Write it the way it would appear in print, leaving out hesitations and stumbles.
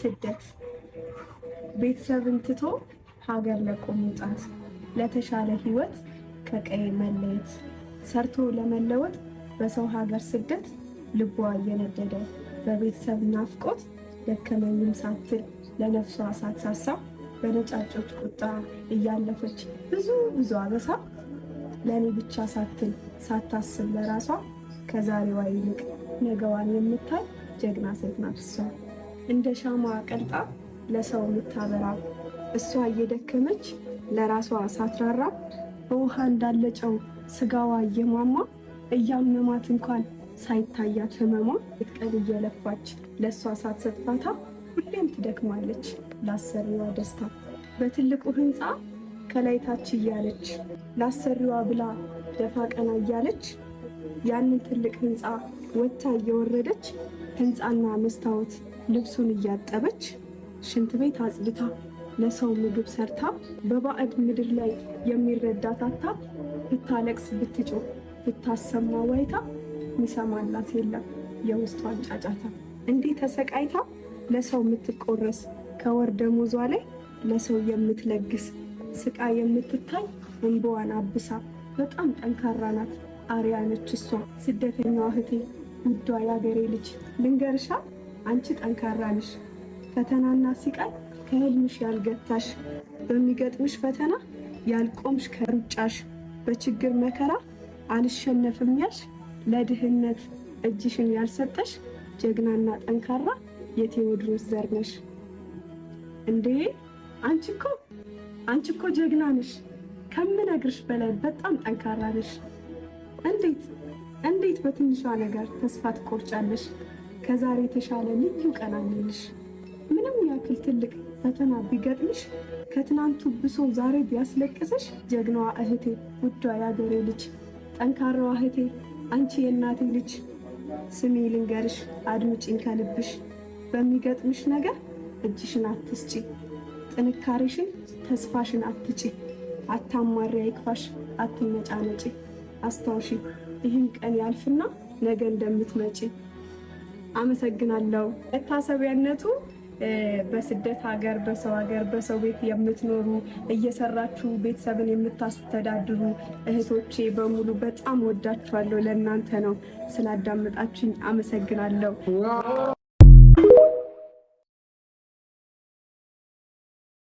ስደት ቤተሰብን ትቶ ሀገር ለቆ መውጣት፣ ለተሻለ ህይወት ከቀይ መለየት፣ ሰርቶ ለመለወጥ በሰው ሀገር ስደት ልቧ እየነደደ በቤተሰብ ናፍቆት ደከመኝም ሳትል ለነፍሷ ሳትሳሳ በነጫጮች ቁጣ እያለፈች ብዙ አበሳ ለኔ ብቻ ሳትል ሳታስብ ለራሷ ከዛሬዋ ይልቅ ነገዋን የምታይ ጀግና ሴት ናት እሷ። እንደ ሻማ ቀልጣ ለሰው የምታበራ እሷ እየደከመች ለራሷ ሳትራራ በውሃ እንዳለጨው ስጋዋ እየሟሟ እያመማት እንኳን ሳይታያት ህመሟ እትቀል እየለፋች ለሷ ሳትሰጥፋታ ሁሌም ትደክማለች ላሰሪዋ ደስታ። በትልቁ ህንፃ ከላይ ታች እያለች ላሰሪዋ ብላ ደፋ ቀና እያለች ያንን ትልቅ ህንፃ ወጥታ እየወረደች ህንፃና መስታወት ልብሱን እያጠበች ሽንት ቤት አጽድታ ለሰው ምግብ ሰርታ በባዕድ ምድር ላይ የሚረዳት አታ ብታለቅስ ብትጮህ ብታሰማ ዋይታ ሚሰማላት የለም የውስጧን ጫጫታ። እንዲህ ተሰቃይታ ለሰው የምትቆረስ ከወር ደሞዟ ላይ ለሰው የምትለግስ ስቃ የምትታይ እንባዋን አብሳ በጣም ጠንካራ ናት አርያ ነች እሷ። ስደተኛዋ እህቴ ውዷ ያገሬ ልጅ ልንገርሻ አንቺ ጠንካራ ነሽ ፈተናና ሲቃይ ከህልምሽ ያልገታሽ በሚገጥምሽ ፈተና ያልቆምሽ ከሩጫሽ በችግር መከራ አልሸነፍም ያልሽ ለድህነት እጅሽን ያልሰጠሽ ጀግናና ጠንካራ የቴዎድሮስ ዘር ነሽ። እንዴ አንቺ እኮ ጀግና ነሽ ከምነግርሽ በላይ በጣም ጠንካራ ነሽ። እንዴት በትንሿ ነገር ተስፋ ትቆርጫለሽ? ከዛሬ የተሻለ ልዩ ቀን አለልሽ። ምንም ያክል ትልቅ ፈተና ቢገጥምሽ ከትናንቱ ብሶ ዛሬ ቢያስለቅስሽ ጀግናዋ እህቴ ውዷ ያገሬ ልጅ ጠንካራዋ እህቴ አንቺ የእናቴ ልጅ ስሚ ልንገርሽ አድምጪኝ ከልብሽ በሚገጥምሽ ነገር እጅሽን አትስጪ ጥንካሬሽን ተስፋሽን አትጪ አታማሪ አይክፋሽ አትነጫነጪ አስታውሺ ይህን ቀን ያልፍና ነገ እንደምትመጪ። አመሰግናለሁ። መታሰቢያነቱ በስደት ሀገር በሰው ሀገር በሰው ቤት የምትኖሩ እየሰራችሁ ቤተሰብን የምታስተዳድሩ እህቶቼ በሙሉ በጣም ወዳችኋለሁ። ለእናንተ ነው። ስላዳመጣችሁኝ አመሰግናለሁ።